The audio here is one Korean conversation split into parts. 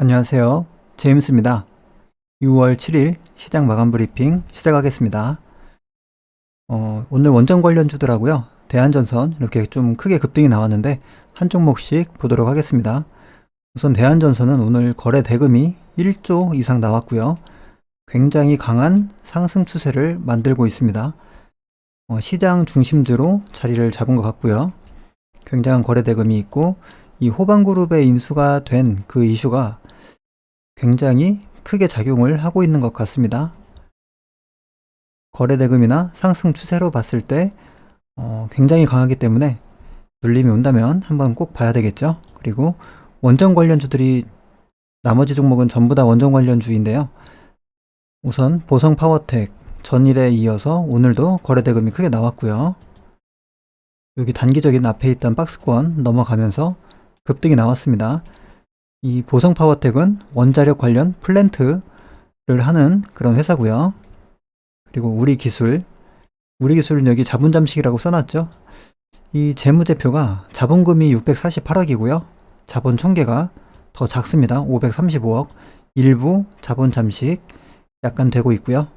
안녕하세요. 제임스입니다. 6월 7일 시장 마감 브리핑 시작하겠습니다. 오늘 원전 관련주더라고요. 대한전선 이렇게 좀 크게 급등이 나왔는데 한 종목씩 보도록 하겠습니다. 우선 대한전선은 오늘 거래 대금이 1조 이상 나왔고요. 굉장히 강한 상승 추세를 만들고 있습니다. 시장 중심주로 자리를 잡은 것 같고요. 굉장한 거래 대금이 있고 이 호방그룹의 인수가 된 그 이슈가 굉장히 크게 작용을 하고 있는 것 같습니다. 거래 대금이나 상승 추세로 봤을 때 굉장히 강하기 때문에 눌림이 온다면 한번 꼭 봐야 되겠죠. 그리고 원전 관련주들이 나머지 종목은 전부 다 원전 관련주인데요. 우선 보성파워텍 전일에 이어서 오늘도 거래 대금이 크게 나왔고요. 여기 단기적인 앞에 있던 박스권 넘어가면서 급등이 나왔습니다. 이 보성파워텍은 원자력 관련 플랜트를 하는 그런 회사고요. 그리고 우리기술은 여기 자본 잠식이라고 써놨죠. 이 재무제표가 자본금이 648억이고요. 자본 총계가 더 작습니다. 535억. 일부 자본 잠식 약간 되고 있고요.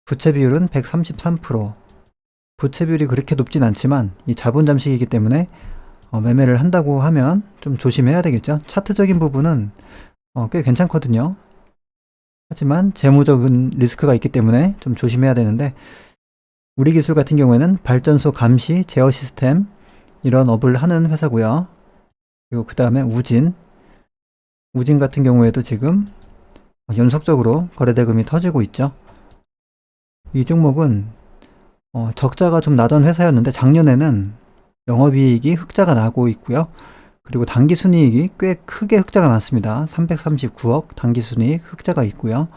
부채 비율은 133%. 부채 비율이 그렇게 높진 않지만 이 자본 잠식이기 때문에 매매를 한다고 하면 좀 조심해야 되겠죠. 차트적인 부분은 꽤 괜찮거든요. 하지만 재무적인 리스크가 있기 때문에 좀 조심해야 되는데 우리기술 같은 경우에는 발전소 감시 제어 시스템 이런 업을 하는 회사고요. 그리고 그 다음에 우진 같은 경우에도 지금 연속적으로 거래대금이 터지고 있죠. 이 종목은 적자가 좀 나던 회사였는데 작년에는 영업이익이 흑자가 나고 있고요. 그리고 당기순이익이 꽤 크게 흑자가 났습니다. 339억 당기순이익 흑자가 있고요.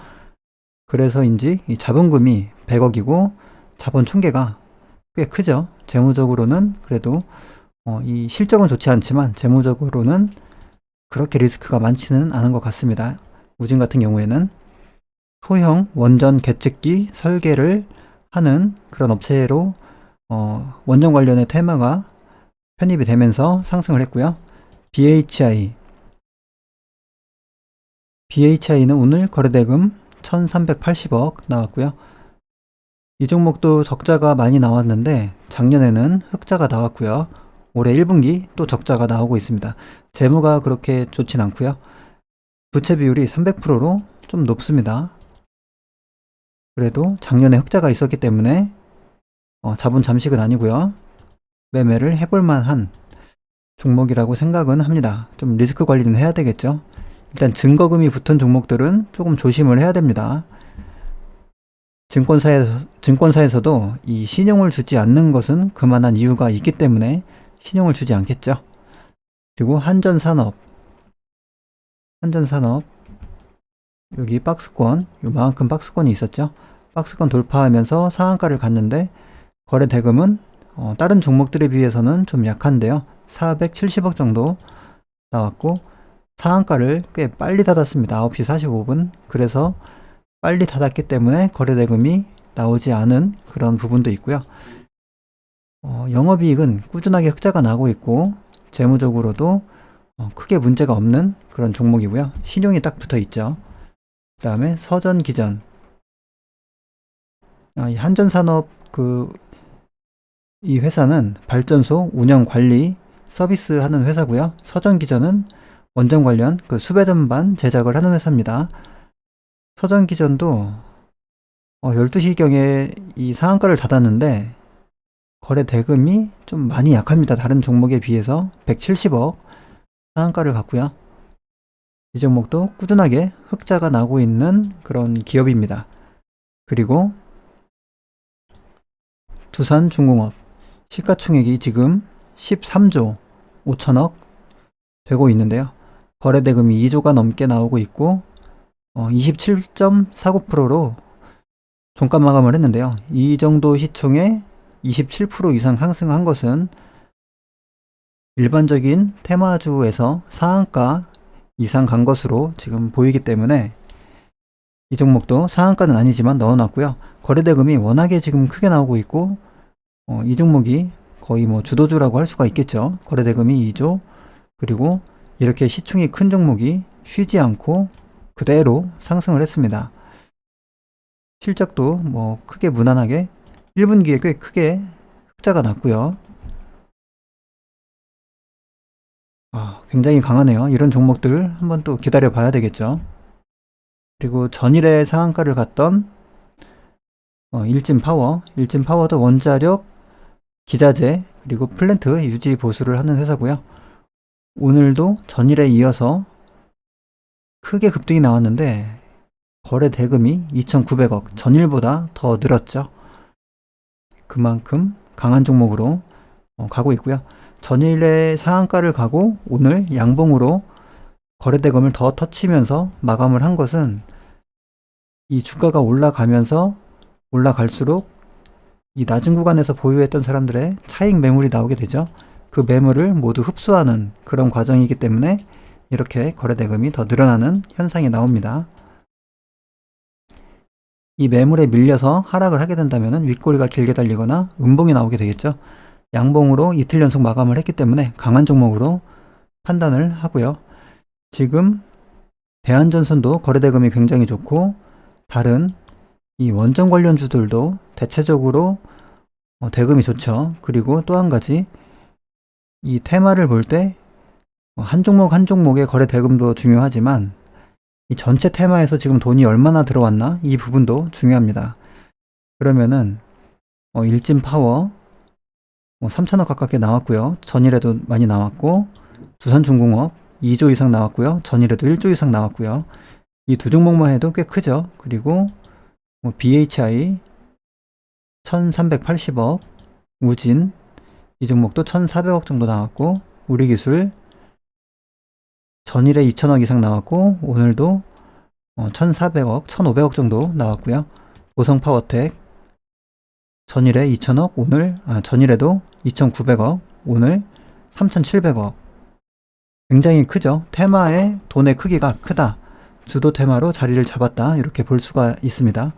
그래서인지 이 자본금이 100억이고 자본 총계가 꽤 크죠. 재무적으로는 그래도 이 실적은 좋지 않지만 재무적으로는 그렇게 리스크가 많지는 않은 것 같습니다. 우진 같은 경우에는 소형 원전 계측기 설계를 하는 그런 업체로 원전 관련의 테마가 편입이 되면서 상승을 했고요. BHI는 오늘 거래대금 1380억 나왔고요. 이 종목도 적자가 많이 나왔는데 작년에는 흑자가 나왔고요. 올해 1분기 또 적자가 나오고 있습니다. 재무가 그렇게 좋진 않고요. 부채 비율이 300%로 좀 높습니다. 그래도 작년에 흑자가 있었기 때문에 자본 잠식은 아니고요. 매매를 해볼 만한 종목이라고 생각은 합니다. 좀 리스크 관리는 해야 되겠죠. 일단 증거금이 붙은 종목들은 조금 조심을 해야 됩니다. 증권사에서도 이 신용을 주지 않는 것은 그만한 이유가 있기 때문에 신용을 주지 않겠죠. 그리고 한전산업 여기 박스권 요만큼 박스권이 있었죠. 박스권 돌파하면서 상한가를 갔는데 거래 대금은 다른 종목들에 비해서는 좀 약한데요. 470억 정도 나왔고 상한가를 꽤 빨리 닫았습니다. 9시 45분. 그래서 빨리 닫았기 때문에 거래 대금이 나오지 않은 그런 부분도 있고요. 영업이익은 꾸준하게 흑자가 나고 있고 재무적으로도 크게 문제가 없는 그런 종목이고요. 신용이 딱 붙어 있죠. 그 다음에 서전기전 이 한전산업 이 회사는 발전소 운영 관리 서비스 하는 회사고요. 서전기전은 원전 관련 수배전반 제작을 하는 회사입니다. 서전기전도 12시경에 이 상한가를 닫았는데 거래 대금이 좀 많이 약합니다. 다른 종목에 비해서 170억 상한가를 갔고요. 이 종목도 꾸준하게 흑자가 나고 있는 그런 기업입니다. 그리고 두산중공업 시가총액이 지금 13조 5천억 되고 있는데요. 거래대금이 2조가 넘게 나오고 있고 27.49%로 종가 마감을 했는데요. 이 정도 시총에 27% 이상 상승한 것은 일반적인 테마주에서 상한가 이상 간 것으로 지금 보이기 때문에 이 종목도 상한가는 아니지만 넣어놨고요. 거래대금이 워낙에 지금 크게 나오고 있고 이 종목이 거의 주도주라고 할 수가 있겠죠. 거래대금이 2조 그리고 이렇게 시총이 큰 종목이 쉬지 않고 그대로 상승을 했습니다. 실적도 뭐 크게 무난하게 1분기에 꽤 크게 흑자가 났고요. 굉장히 강하네요. 이런 종목들 한번 또 기다려 봐야 되겠죠. 그리고 전일에 상한가를 갔던 일진파워도 원자력, 기자재, 그리고 플랜트 유지 보수를 하는 회사고요. 오늘도 전일에 이어서 크게 급등이 나왔는데 거래 대금이 2,900억, 전일보다 더 늘었죠. 그만큼 강한 종목으로 가고 있고요. 전일에 상한가를 가고 오늘 양봉으로 거래 대금을 더 터치면서 마감을 한 것은 이 주가가 올라갈수록 이 낮은 구간에서 보유했던 사람들의 차익 매물이 나오게 되죠. 그 매물을 모두 흡수하는 그런 과정이기 때문에 이렇게 거래 대금이 더 늘어나는 현상이 나옵니다. 이 매물에 밀려서 하락을 하게 된다면 윗꼬리가 길게 달리거나 음봉이 나오게 되겠죠. 양봉으로 이틀 연속 마감을 했기 때문에 강한 종목으로 판단을 하고요. 지금 대한전선도 거래 대금이 굉장히 좋고 다른 이 원전 관련주들도 대체적으로 대금이 좋죠. 그리고 또 한 가지 이 테마를 볼 때 한 종목 한 종목의 거래 대금도 중요하지만 이 전체 테마에서 지금 돈이 얼마나 들어왔나 이 부분도 중요합니다. 그러면은 일진파워 3천억 가깝게 나왔고요. 전일에도 많이 나왔고 두산중공업 2조 이상 나왔고요. 전일에도 1조 이상 나왔고요. 이 두 종목만 해도 꽤 크죠. 그리고 BHI 1380억, 우진 이 종목도 1400억 정도 나왔고 우리기술 전일에 2000억 이상 나왔고 오늘도 1400억, 1500억 정도 나왔고요. 보성파워텍 전일에 2000억, 전일에도 2900억, 오늘 3700억. 굉장히 크죠. 테마의 돈의 크기가 크다. 주도 테마로 자리를 잡았다. 이렇게 볼 수가 있습니다.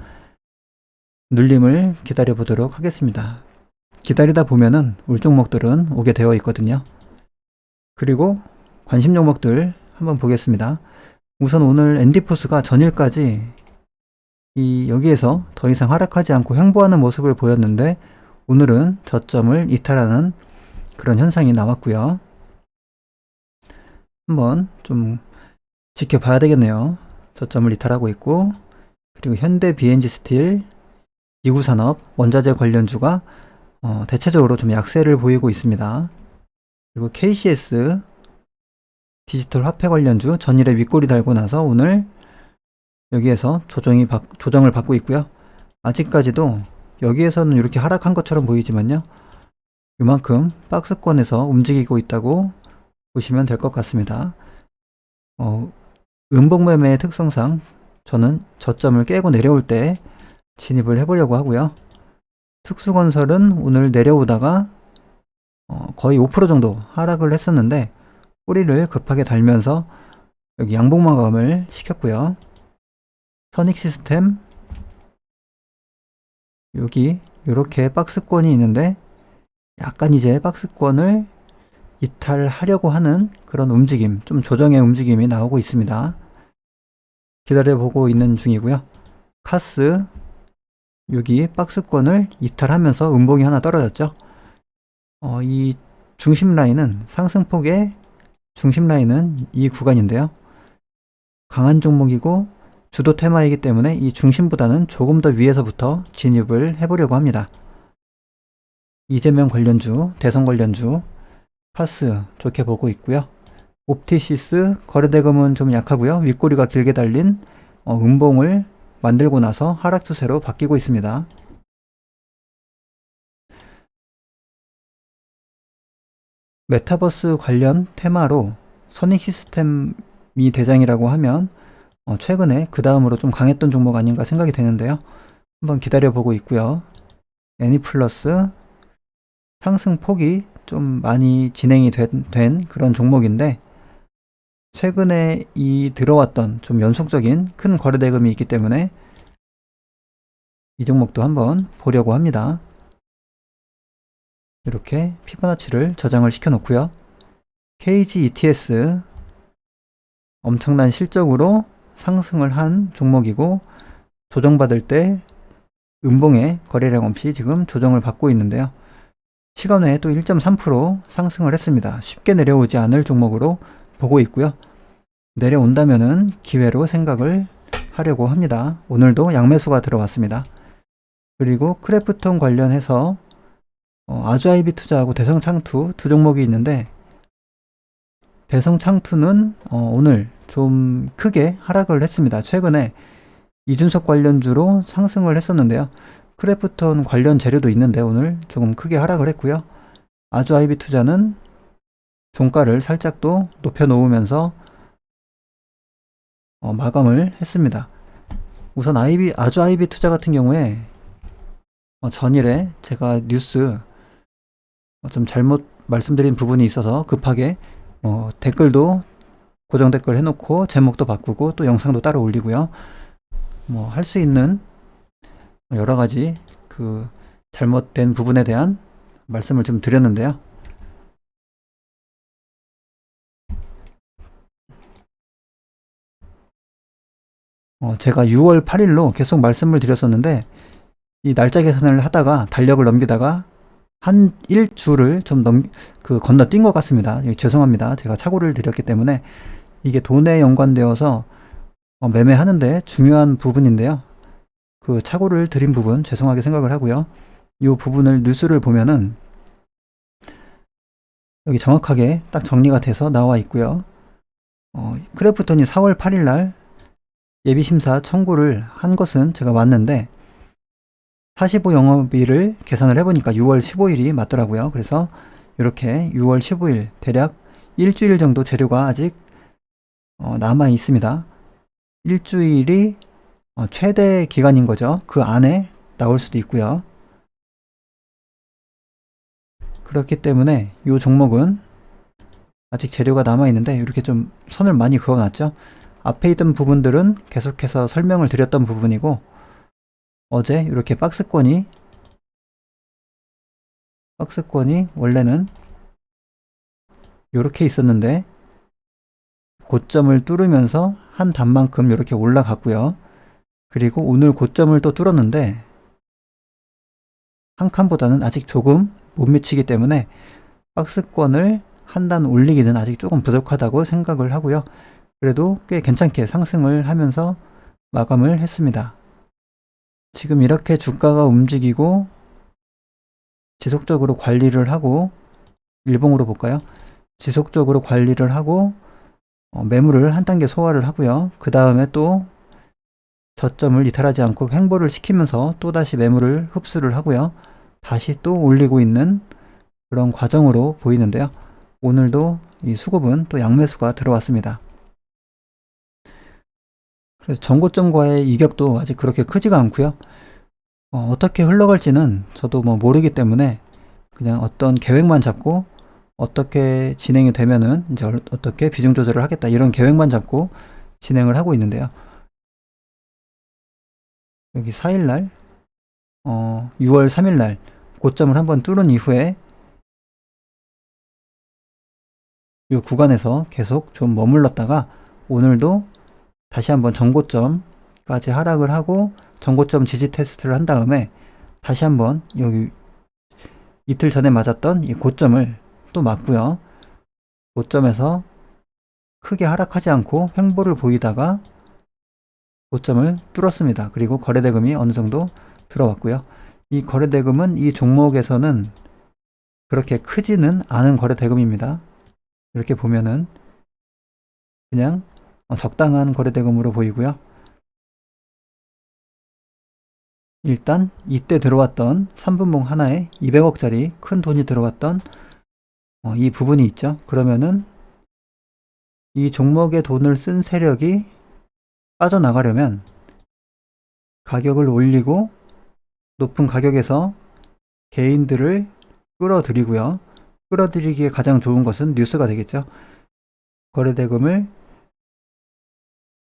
눌림을 기다려 보도록 하겠습니다. 기다리다 보면은 올 종목들은 오게 되어 있거든요. 그리고 관심 종목들 한번 보겠습니다. 우선 오늘 엔디포스가 전일까지 여기에서 더 이상 하락하지 않고 횡보하는 모습을 보였는데 오늘은 저점을 이탈하는 그런 현상이 나왔고요. 한번 좀 지켜봐야 되겠네요. 저점을 이탈하고 있고 그리고 현대 BNG스틸, 이구산업, 원자재 관련주가 대체적으로 좀 약세를 보이고 있습니다. 그리고 KCS 디지털 화폐 관련주 전일에 윗꼬리 달고 나서 오늘 여기에서 조정을 받고 있고요. 아직까지도 여기에서는 이렇게 하락한 것처럼 보이지만요. 이만큼 박스권에서 움직이고 있다고 보시면 될 것 같습니다. 음봉매매의 특성상 저는 저점을 깨고 내려올 때 진입을 해보려고 하고요. 특수건설은 오늘 내려오다가 거의 5% 정도 하락을 했었는데 꼬리를 급하게 달면서 여기 양봉 마감을 시켰고요. 선익시스템 여기 이렇게 박스권이 있는데 약간 이제 박스권을 이탈하려고 하는 그런 움직임, 좀 조정의 움직임이 나오고 있습니다. 기다려보고 있는 중이고요. 카스 여기 박스권을 이탈하면서 음봉이 하나 떨어졌죠. 이 중심 라인은 상승폭의 중심 라인은 이 구간인데요. 강한 종목이고 주도 테마이기 때문에 이 중심보다는 조금 더 위에서부터 진입을 해보려고 합니다. 이재명 관련주, 대선 관련주, 파스 좋게 보고 있고요. 옵티시스 거래대금은 좀 약하고요. 윗꼬리가 길게 달린 음봉을 만들고 나서 하락 추세로 바뀌고 있습니다. 메타버스 관련 테마로 선익시스템이 대장이라고 하면 최근에 그 다음으로 좀 강했던 종목 아닌가 생각이 되는데요. 한번 기다려보고 있고요. 애니플러스 상승폭이 좀 많이 진행이 된 그런 종목인데 최근에 들어왔던 좀 연속적인 큰 거래대금이 있기 때문에 이 종목도 한번 보려고 합니다. 이렇게 피보나치를 저장을 시켜 놓고요. KG ETS 엄청난 실적으로 상승을 한 종목이고, 조정받을 때 음봉의 거래량 없이 지금 조정을 받고 있는데요. 시간 외에 또 1.3% 상승을 했습니다. 쉽게 내려오지 않을 종목으로 보고 있고요. 내려온다면은 기회로 생각을 하려고 합니다. 오늘도 양매수가 들어왔습니다. 그리고 크래프톤 관련해서 아주아이비 투자하고 대성창투 두 종목이 있는데, 대성창투는 오늘 좀 크게 하락을 했습니다. 최근에 이준석 관련주로 상승을 했었는데요. 크래프톤 관련 재료도 있는데 오늘 조금 크게 하락을 했고요. 아주아이비 투자는 종가를 살짝 또 높여 놓으면서 마감을 했습니다. 우선 아주아이비 투자 같은 경우에 전일에 제가 뉴스 좀 잘못 말씀드린 부분이 있어서 급하게 댓글도 고정 댓글 해놓고 제목도 바꾸고 또 영상도 따로 올리고요. 할 수 있는 여러 가지 그 잘못된 부분에 대한 말씀을 좀 드렸는데요. 제가 6월 8일로 계속 말씀을 드렸었는데, 이 날짜 계산을 하다가 달력을 넘기다가 한 일주를 좀 건너뛴 것 같습니다. 죄송합니다. 제가 착오를 드렸기 때문에 이게 돈에 연관되어서 매매하는데 중요한 부분인데요. 그 착오를 드린 부분 죄송하게 생각을 하고요. 이 부분을 뉴스를 보면은 여기 정확하게 딱 정리가 돼서 나와 있고요. 크래프톤이 4월 8일 날 예비심사 청구를 한 것은 제가 맞는데 45 영업일을 계산을 해보니까 6월 15일이 맞더라고요. 그래서 이렇게 6월 15일 대략 일주일 정도 재료가 아직 남아 있습니다. 일주일이 최대 기간인 거죠. 그 안에 나올 수도 있고요. 그렇기 때문에 이 종목은 아직 재료가 남아 있는데 이렇게 좀 선을 많이 그어놨죠. 앞에 있던 부분들은 계속해서 설명을 드렸던 부분이고, 어제 이렇게 박스권이 원래는 이렇게 있었는데 고점을 뚫으면서 한 단만큼 이렇게 올라갔고요. 그리고 오늘 고점을 또 뚫었는데 한 칸보다는 아직 조금 못 미치기 때문에 박스권을 한 단 올리기는 아직 조금 부족하다고 생각을 하고요. 그래도 꽤 괜찮게 상승을 하면서 마감을 했습니다. 지금 이렇게 주가가 움직이고 지속적으로 관리를 하고, 일봉으로 볼까요? 지속적으로 관리를 하고 매물을 한 단계 소화를 하고요. 그 다음에 또 저점을 이탈하지 않고 횡보를 시키면서 또다시 매물을 흡수를 하고요. 다시 또 올리고 있는 그런 과정으로 보이는데요. 오늘도 이 수급은 또 양매수가 들어왔습니다. 그래서 전고점과의 이격도 아직 그렇게 크지가 않고요. 어떻게 흘러갈지는 저도 모르기 때문에 그냥 어떤 계획만 잡고 어떻게 진행이 되면은 이제 어떻게 비중 조절을 하겠다 이런 계획만 잡고 진행을 하고 있는데요. 여기 4일날 6월 3일날 고점을 한번 뚫은 이후에 이 구간에서 계속 좀 머물렀다가 오늘도 다시 한번 전고점까지 하락을 하고 전고점 지지 테스트를 한 다음에 다시 한번 여기 이틀 전에 맞았던 이 고점을 또 맞고요. 고점에서 크게 하락하지 않고 횡보를 보이다가 고점을 뚫었습니다. 그리고 거래대금이 어느 정도 들어왔고요. 이 거래대금은 이 종목에서는 그렇게 크지는 않은 거래대금입니다. 이렇게 보면은 그냥 적당한 거래대금으로 보이고요. 일단 이때 들어왔던 3분봉 하나에 200억짜리 큰 돈이 들어왔던 이 부분이 있죠. 그러면은 이 종목에 돈을 쓴 세력이 빠져나가려면 가격을 올리고 높은 가격에서 개인들을 끌어들이고요. 끌어들이기에 가장 좋은 것은 뉴스가 되겠죠. 거래대금을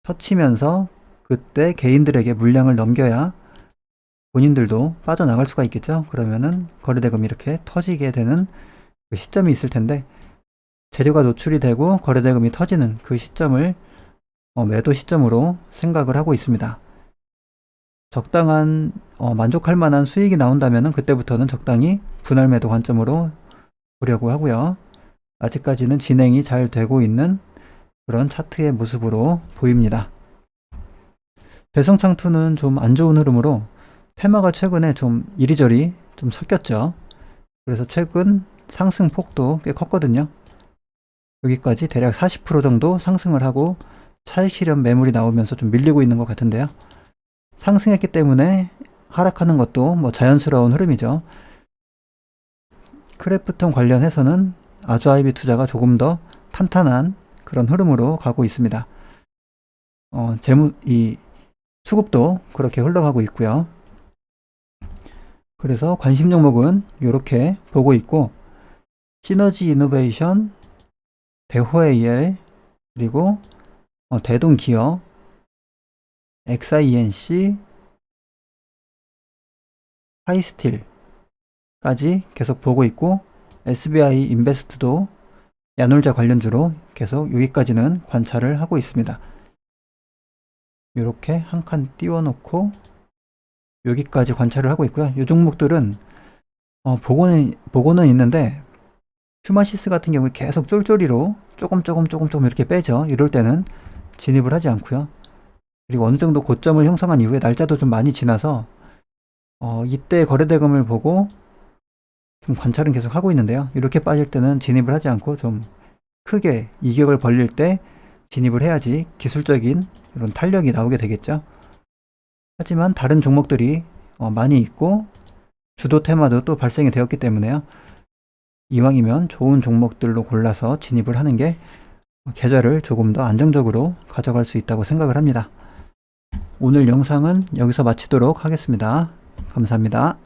터치면서 그때 개인들에게 물량을 넘겨야 본인들도 빠져나갈 수가 있겠죠. 그러면은 거래대금이 이렇게 터지게 되는 그 시점이 있을 텐데, 재료가 노출이 되고 거래대금이 터지는 그 시점을 매도 시점으로 생각을 하고 있습니다. 적당한 만족할 만한 수익이 나온다면 그때부터는 적당히 분할 매도 관점으로 보려고 하고요. 아직까지는 진행이 잘 되고 있는 그런 차트의 모습으로 보입니다. 대성창투는 좀 안 좋은 흐름으로 테마가 최근에 좀 이리저리 좀 섞였죠. 그래서 최근 상승 폭도 꽤 컸거든요. 여기까지 대략 40% 정도 상승을 하고 차익 실현 매물이 나오면서 좀 밀리고 있는 것 같은데요. 상승했기 때문에 하락하는 것도 뭐 자연스러운 흐름이죠. 크래프톤 관련해서는 아주아이비 투자가 조금 더 탄탄한 그런 흐름으로 가고 있습니다. 이 수급도 그렇게 흘러가고 있고요. 그래서 관심 종목은 이렇게 보고 있고, 시너지 이노베이션, 대호AL, 그리고 대동기업, XINC, 하이스틸까지 계속 보고 있고, SBI 인베스트도 야놀자 관련주로 계속 여기까지는 관찰을 하고 있습니다. 이렇게 한 칸 띄워놓고 여기까지 관찰을 하고 있고요. 이 종목들은 보고는 있는데 휴마시스 같은 경우에 계속 쫄쫄이로 조금 이렇게 빼죠. 이럴 때는 진입을 하지 않고요. 그리고 어느 정도 고점을 형성한 이후에 날짜도 좀 많이 지나서 이때 거래대금을 보고 좀 관찰은 계속 하고 있는데요. 이렇게 빠질 때는 진입을 하지 않고 좀 크게 이격을 벌릴 때 진입을 해야지 기술적인 이런 탄력이 나오게 되겠죠. 하지만 다른 종목들이 많이 있고 주도 테마도 또 발생이 되었기 때문에요. 이왕이면 좋은 종목들로 골라서 진입을 하는 게 계좌를 조금 더 안정적으로 가져갈 수 있다고 생각을 합니다. 오늘 영상은 여기서 마치도록 하겠습니다. 감사합니다.